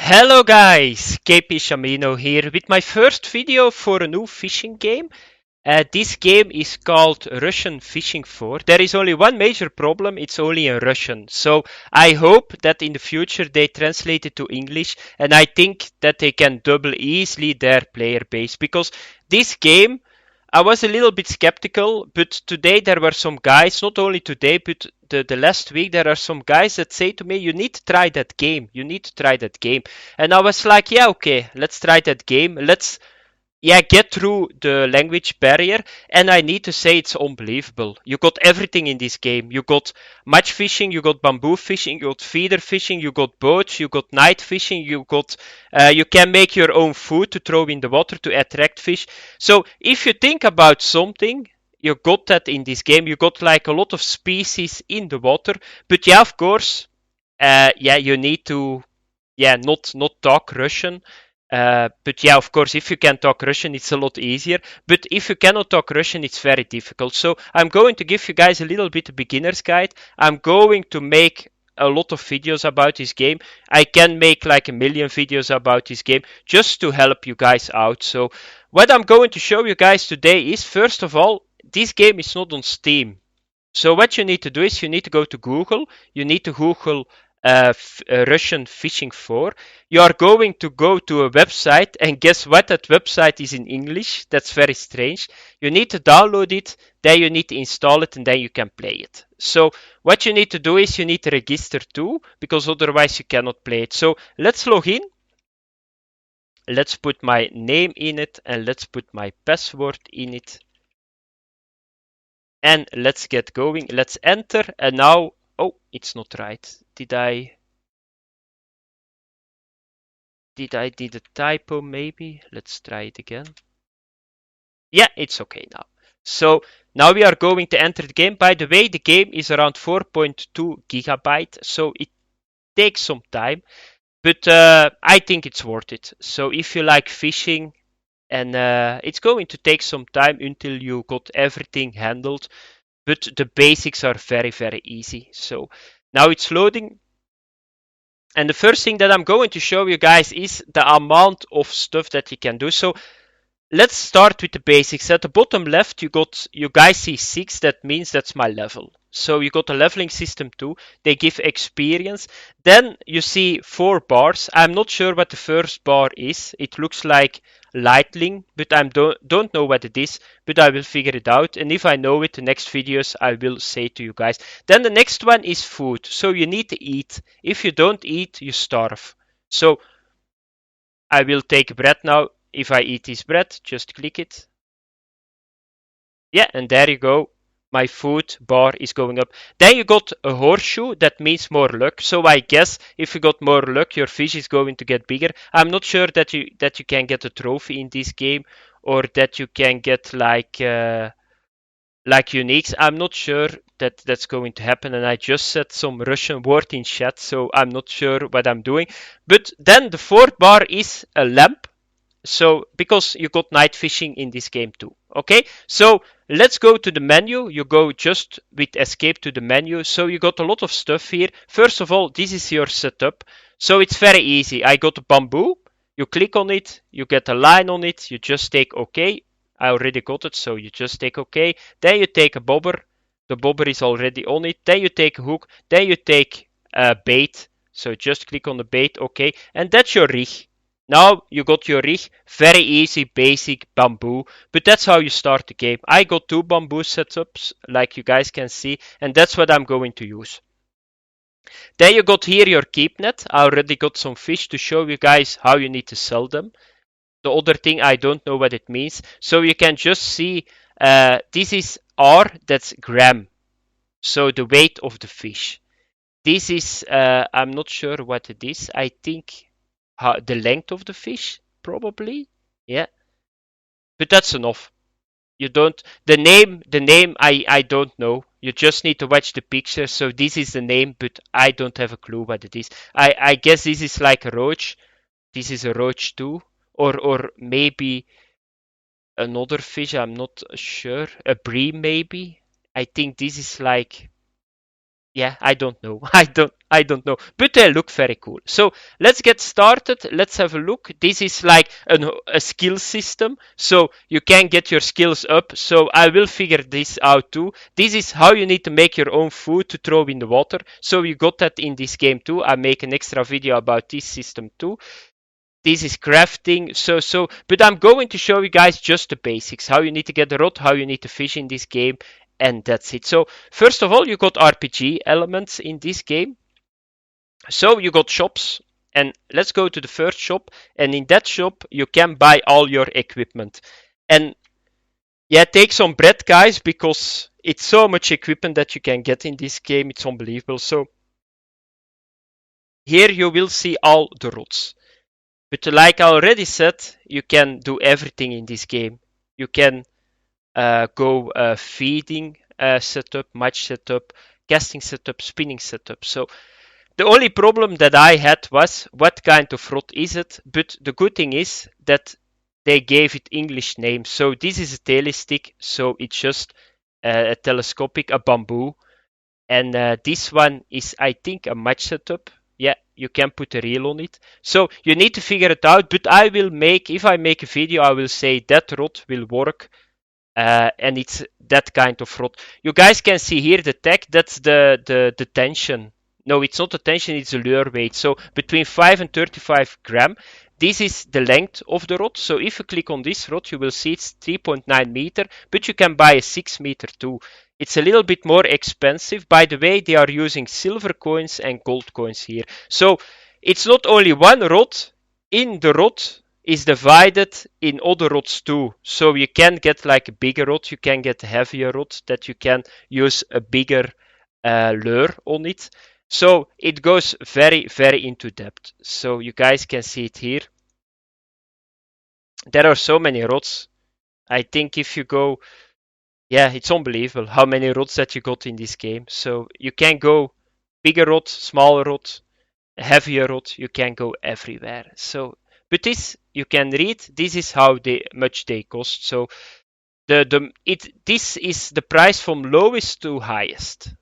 Hello guys, KpShamino here with my first video for a new fishing game. This game is called Russian Fishing 4. There is only one major problem, it's only in Russian. So I hope that in the future they translate it to English, and I think that they can double easily their player base, because this game I was a little bit skeptical, but today there were some guys, not only today, but the last week, there are some guys that say to me, you need to try that game. You need to try that game. And I was like, yeah, okay, let's try that game. Let's get through the language barrier, and I need to say it's unbelievable. You got everything in this game. You got match fishing, you got bamboo fishing, you got feeder fishing, you got boats, you got night fishing, you can make your own food to throw in the water to attract fish. So if you think about something, you got that in this game. You got like a lot of species in the water, but yeah, of course, you need to not talk Russian. But yeah, of course, if you can talk Russian, it's a lot easier. But if you cannot talk Russian, it's very difficult. So I'm going to give you guys a little bit of beginner's guide. I'm going to make a lot of videos about this game. I can make like a million videos about this game just to help you guys out. So what I'm going to show you guys today is, first of all, this game is not on Steam. So what you need to do is you need to go to Google. You need to Google Russian Fishing 4. You are going to go to a website, and guess what? That website is in English. That's very strange. You need to download it, then you need to install it, and then you can play it. So what you need to do is you need to register too, because otherwise you cannot play it. So let's log in. Let's put my name in it, and let's put my password in it. And let's get going. Let's enter, and now, oh, it's not right. Did I did a typo maybe? Let's try it again. Yeah, it's okay now. So now we are going to enter the game. By the way, the game is around 4.2 gigabyte, so it takes some time, but I think it's worth it. So if you like fishing, and it's going to take some time until you got everything handled, but the basics are very, very easy. So now it's loading. And the first thing that I'm going to show you guys is the amount of stuff that you can do. So let's start with the basics. At the bottom left, you guys see 6. That means that's my level. So you got a leveling system too. They give experience. Then you see 4 bars. I'm not sure what the first bar is. It looks like lightning, but I don't know what it is. But I will figure it out. And if I know it, the next videos I will say to you guys. Then the next one is food. So you need to eat. If you don't eat, you starve. So I will take bread now. If I eat this bread, just click it. Yeah, and there you go. My food bar is going up. Then you got a horseshoe. That means more luck. So I guess if you got more luck, your fish is going to get bigger. I'm not sure that you can get a trophy in this game, or that you can get like uniques. I'm not sure that that's going to happen, and I just said some Russian word in chat, so I'm not sure what I'm doing. But then the fourth bar is a lamp. So because you got night fishing in this game too. Okay, so let's go to the menu. You go just with escape to the menu. So you got a lot of stuff here. First of all, this is your setup. So it's very easy. I got a bamboo. You click on it, you get a line on it, you just take OK. I already got it, so you just take OK. Then you take a bobber. The bobber is already on it. Then you take a hook. Then you take a bait. So just click on the bait, OK. And that's your rig. Now you got your rig, very easy, basic bamboo, but that's how you start the game. I got 2 bamboo setups, like you guys can see, and that's what I'm going to use. Then you got here your keep net. I already got some fish to show you guys how you need to sell them. The other thing, I don't know what it means. So you can just see, this is R, that's gram. So the weight of the fish. This is, I'm not sure what it is. I think the length of the fish, probably. Yeah, but that's enough. You don't the name I don't know. You just need to watch the picture. So this is the name, but I don't have a clue what it is. I guess this is like a roach. This is a roach too, or maybe another fish. I'm not sure. A bream maybe. I think this is like, Yeah, I don't know. I don't know. But they look very cool. So let's get started. Let's have a look. This is like a skill system. So you can get your skills up. So I will figure this out too. This is how you need to make your own food to throw in the water. So you got that in this game too. I make an extra video about this system too. This is crafting. But I'm going to show you guys just the basics. How you need to get the rod, how you need to fish in this game, and that's it. So first of all, you got RPG elements in this game. So you got shops, and let's go to the first shop. And in that shop, you can buy all your equipment. And yeah, take some bread, guys, because it's so much equipment that you can get in this game. It's unbelievable. So here you will see all the rods. But like I already said, you can do everything in this game. You can go feeding setup, match setup, casting setup, spinning setup. So the only problem that I had was what kind of rod is it? But the good thing is that they gave it English names. So this is a telestick, so it's just a telescopic, a bamboo. And this one is, I think, a match setup. Yeah, you can put a reel on it. So you need to figure it out. But I will make, if I make a video, I will say that rod will work. And it's that kind of rod. You guys can see here the tag. That's the tension. No, it's not the tension. It's the lure weight. So between 5 and 35 gram. This is the length of the rod. So if you click on this rod, you will see it's 3.9 meter. But you can buy a 6 meter too. It's a little bit more expensive. By the way, they are using silver coins and gold coins here. So it's not only one rod. In the rod is divided in other rods too. So you can get like a bigger rod, you can get a heavier rod that you can use a bigger lure on it. So it goes very, very into depth. So you guys can see it here. There are so many rods. I think if you go, yeah, it's unbelievable how many rods that you got in this game. So you can go bigger rod, smaller rod, heavier rod, you can go everywhere. So, but this you can read. This is how much they cost. So this is the price from lowest to highest.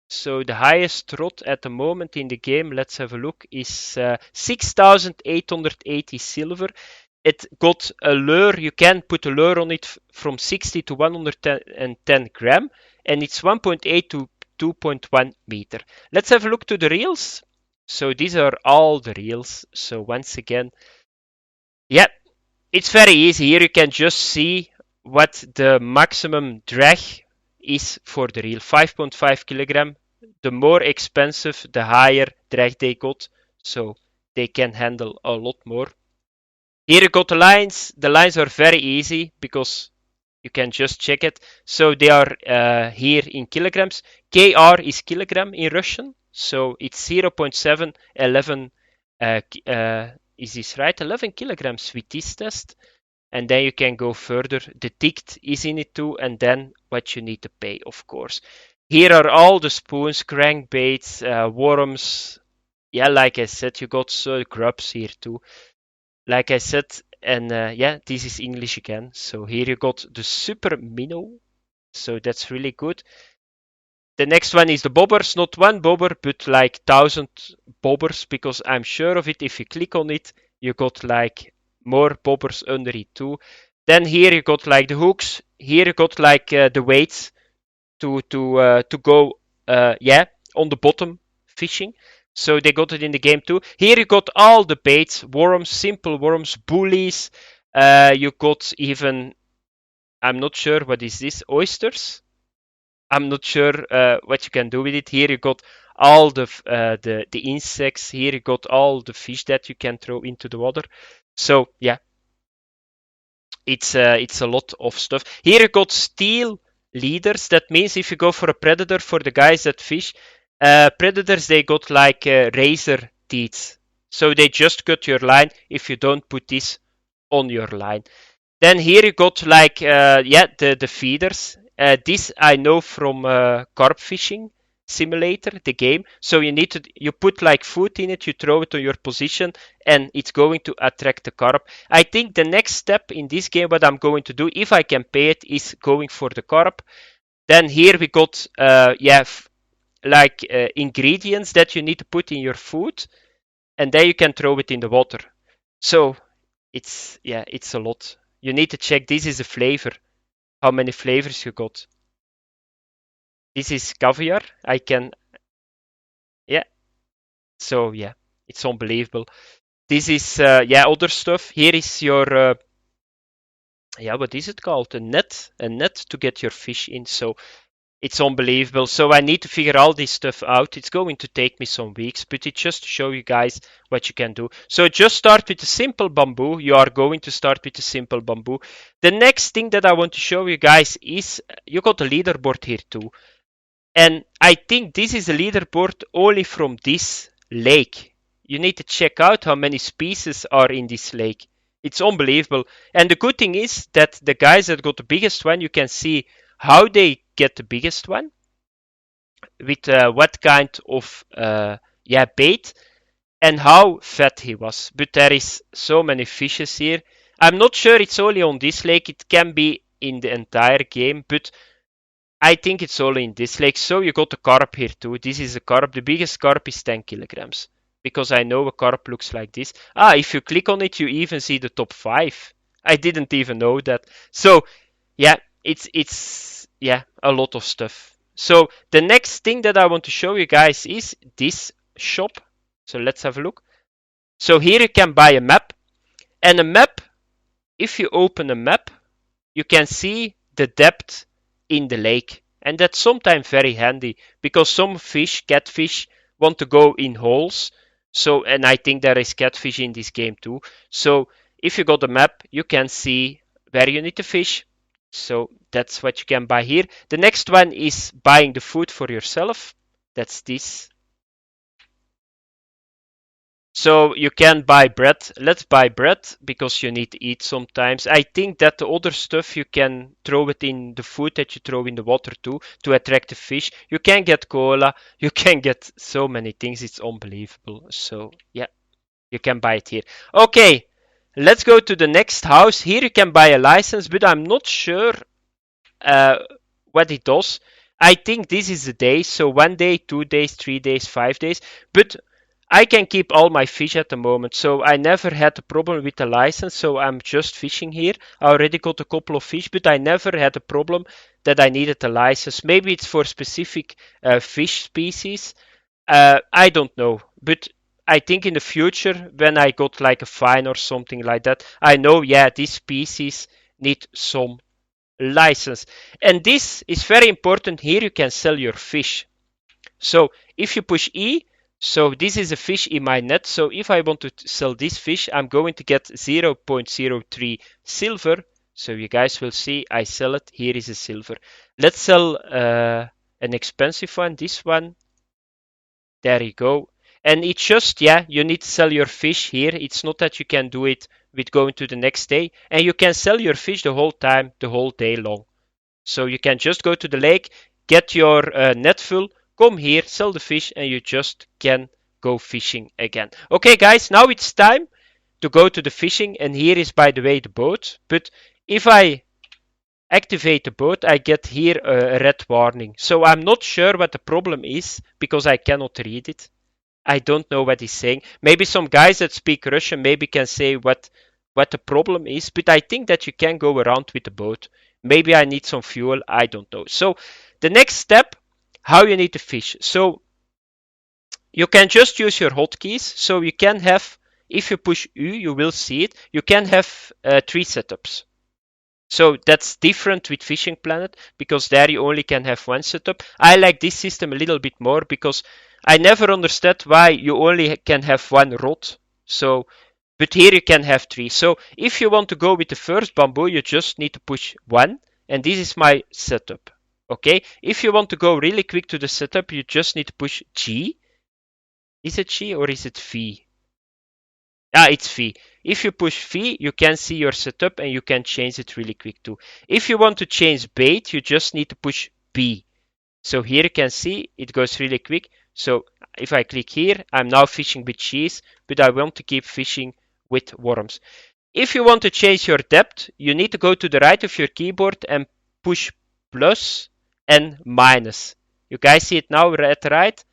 So the highest rod at the moment in the game, let's have a look, is 6,880 silver. It got a lure, you can put a lure on it from 60 to 110 gram, and it's 1.8 to 2.1 meter. Let's have a look to the reels. So these are all the reels. So once again, yeah, it's very easy. Here you can just see what the maximum drag is for the reel. 5.5 kilogram. The more expensive, the higher drag they got. So they can handle a lot more. Here you got the lines. The lines are very easy because you can just check it. So they are here in kilograms. KR is kilogram in Russian. So it's 0.711. Is this right? 11 kilograms with this test. And then you can go further. The ticked is in it too. And then what you need to pay, of course. Here are all the spoons, crankbaits, worms. Yeah, like I said, you got grubs here too. Like I said, and yeah, this is English again. So here you got the super minnow. So that's really good. The next one is the bobbers, not one bobber, but like 1,000 bobbers, because I'm sure of it. If you click on it, you got like more bobbers under it too. Then here you got like the hooks. Here you got like the weights to go yeah, on the bottom fishing. So they got it in the game too. Here you got all the baits, worms, simple worms, bullies. You got even, I'm not sure what is this, oysters. I'm not sure what you can do with it. Here you got all the insects. Here you got all the fish that you can throw into the water. So yeah, it's a lot of stuff. Here you got steel leaders. That means if you go for a predator, for the guys that fish, predators, they got like razor teeth. So they just cut your line if you don't put this on your line. Then here you got like yeah, the feeders. This I know from carp fishing simulator, the game. So you put like food in it, you throw it to your position, and it's going to attract the carp. I think the next step in this game, what I'm going to do, if I can pay it, is going for the carp. Then here we got yeah, like ingredients that you need to put in your food, and then you can throw it in the water. So it's a lot. You need to check. This is a flavor. How many flavors you got? This is caviar. I can yeah. So yeah, it's unbelievable. This is other stuff. Here is your what is it called? A net to get your fish in. So it's unbelievable. So I need to figure all this stuff out. It's going to take me some weeks, but it's just to show you guys what you can do. So just start with a simple bamboo. You are going to start with a simple bamboo. The next thing that I want to show you guys is you got a leaderboard here too. And I think this is a leaderboard only from this lake. You need to check out how many species are in this lake. It's unbelievable. And the good thing is that the guys that got the biggest one, you can see how they get the biggest one with what kind of bait and how fat he was. But there is so many fishes here. I'm not sure it's only on this lake. It can be in the entire game, but I think it's only in this lake. So you got a carp here too. This is a carp. The biggest carp is 10 kilograms. Because I know a carp looks like this. If you click on it, you even see the top 5. I didn't even know that. So, yeah, it's a lot of stuff. So the next thing that I want to show you guys is this shop. So let's have a look. So here you can buy a map. And a map, if you open a map, you can see the depth in the lake. And that's sometimes very handy because some fish, catfish, want to go in holes. So, and I think there is catfish in this game too. So if you got a map, you can see where you need to fish. So that's what you can buy here. The next one is buying the food for yourself. That's this. So you can buy bread. Let's buy bread because you need to eat sometimes. I think that the other stuff you can throw it in the food that you throw in the water too to attract the fish. You can get cola. You can get so many things. It's unbelievable. So yeah, you can buy it here. Okay, let's go to the next house. Here you can buy a license, but I'm not sure uh, what it does. I think this is a day. So 1 day, 2 days, 3 days, 5 days. But I can keep all my fish at the moment, so I never had a problem with the license, so I'm just fishing here. I already got a couple of fish, but I never had a problem that I needed a license. Maybe it's for specific fish species. I don't know, but I think in the future, when I got like a fine or something like that, I know, this species need some license. And this is very important. Here you can sell your fish. So if you push E, so this is a fish in my net. So if I want to sell this fish, I'm going to get 0.03 silver. So you guys will see I sell it. Here is a silver. Let's sell an expensive one. This one. There you go. And it's just, you need to sell your fish here. It's not that you can do it with going to the next day. And you can sell your fish the whole time, the whole day long. So you can just go to the lake, get your net full, come here, sell the fish, and you just can go fishing again. Okay, guys, now it's time to go to the fishing. And here is, by the way, the boat. But if I activate the boat, I get here a red warning. So I'm not sure what the problem is because I cannot read it. I don't know what he's saying. Maybe some guys that speak Russian maybe can say what the problem is, but I think that you can go around with the boat. Maybe I need some fuel, I don't know. So the next step, how you need to fish. So you can just use your hotkeys. So you can have, if you push U, you will see it. You can have 3 setups. So that's different with Fishing Planet because there you only can have 1 setup. I like this system a little bit more because I never understood why you only can have 1 rod. So, but here you can have 3. So if you want to go with the first bamboo, you just need to push 1, and this is my setup. Okay. If you want to go really quick to the setup, you just need to push G. Is it G or is it V? It's V. If you push V, you can see your setup and you can change it really quick too. If you want to change bait, you just need to push B. So here you can see it goes really quick. So if I click here, I'm now fishing with cheese, but I want to keep fishing with worms. If you want to change your depth, you need to go to the right of your keyboard and push plus and minus. You guys see it now at right?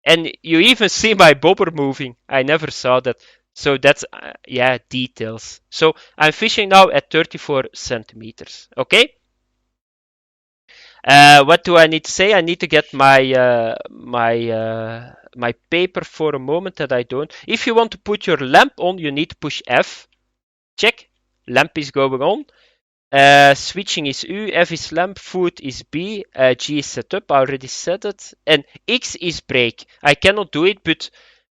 And you even see my bobber moving. I never saw that. So that's, yeah, details. So I'm fishing now at 34 centimeters. Okay? What do I need to say? I need to get my paper for a moment that I don't. If you want to put your lamp on, you need to push F. Check. Lamp is going on. Switching is U, F is lamp, food is B, G is setup, I already said it, and X is brake. I cannot do it, but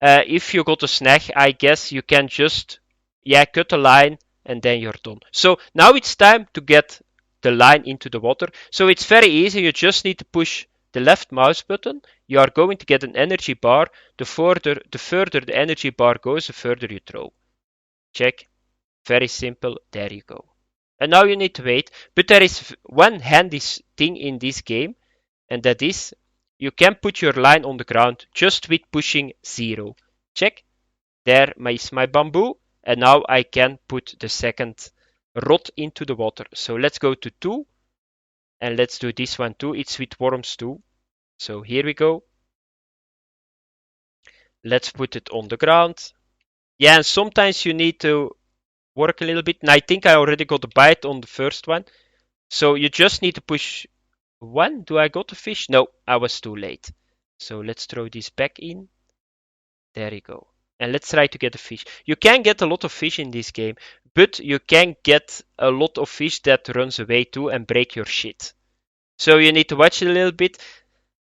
if you got a snag, I guess you can just, yeah, cut a line and then you're done. So now it's time to get the line into the water. So it's very easy, you just need to push the left mouse button. You are going to get an energy bar. The further the energy bar goes, the further you throw. Check. Very simple. There you go. And now you need to wait. But there is one handy thing in this game, and that is you can put your line on the ground just with pushing 0. Check. There is my bamboo, and now I can put the second rod into the water. So let's go to 2, and let's do this one too. It's with worms too. So here we go. Let's put it on the ground. Yeah, and sometimes you need to work a little bit. And I think I already got a bite on the first one. So you just need to push 1. Do I got a fish? No, I was too late. So let's throw this back in. There you go. And let's try to get a fish. You can get a lot of fish in this game, but you can get a lot of fish that runs away too and break your shit. So you need to watch it a little bit.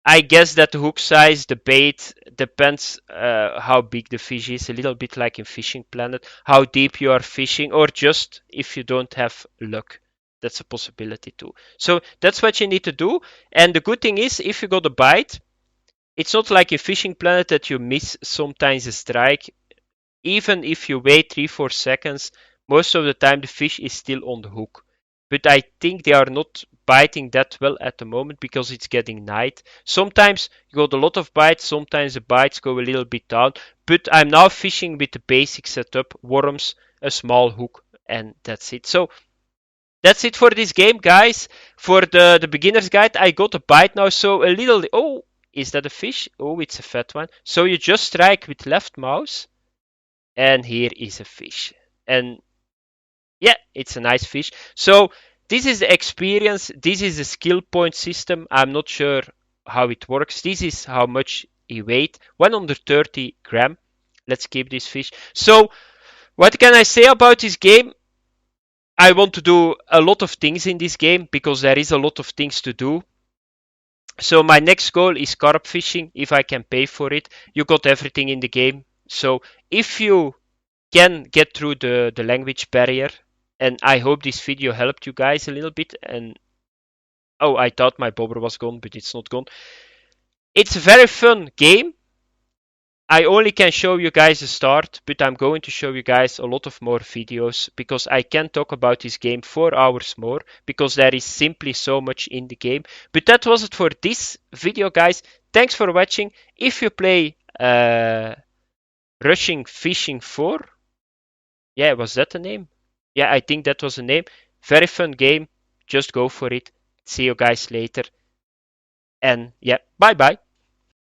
I guess that the hook size, the bait, depends how big the fish is. A little bit like in Fishing Planet, how deep you are fishing, or just if you don't have luck. That's a possibility too. So that's what you need to do. And the good thing is, if you got a bite, it's not like in Fishing Planet that you miss sometimes a strike. Even if you wait 3-4 seconds, most of the time the fish is still on the hook. But I think they are not biting that well at the moment because it's getting night. Sometimes you got a lot of bites, sometimes the bites go a little bit down. But I'm now fishing with the basic setup, worms, a small hook, and that's it. So that's it for this game, guys. For the beginner's guide, I got a bite now. So a little, oh, is that a fish? Oh, it's a fat one. So you just strike with left mouse, and here is a fish. And yeah, it's a nice fish. So this is the experience. This is a skill point system. I'm not sure how it works. This is how much he weighed, 130 gram. Let's keep this fish. So what can I say about this game? I want to do a lot of things in this game because there is a lot of things to do. So my next goal is carp fishing if I can pay for it. You got everything in the game. So if you can get through the language barrier, and I hope this video helped you guys a little bit. And oh, I thought my bobber was gone, but it's not gone. It's a very fun game. I only can show you guys the start, but I'm going to show you guys a lot of more videos because I can talk about this game 4 hours more because there is simply so much in the game. But that was it for this video, guys. Thanks for watching. If you play Rushing Fishing 4, yeah, was that the name? Yeah, I think that was the name. Very fun game. Just go for it. See you guys later. And yeah, bye bye.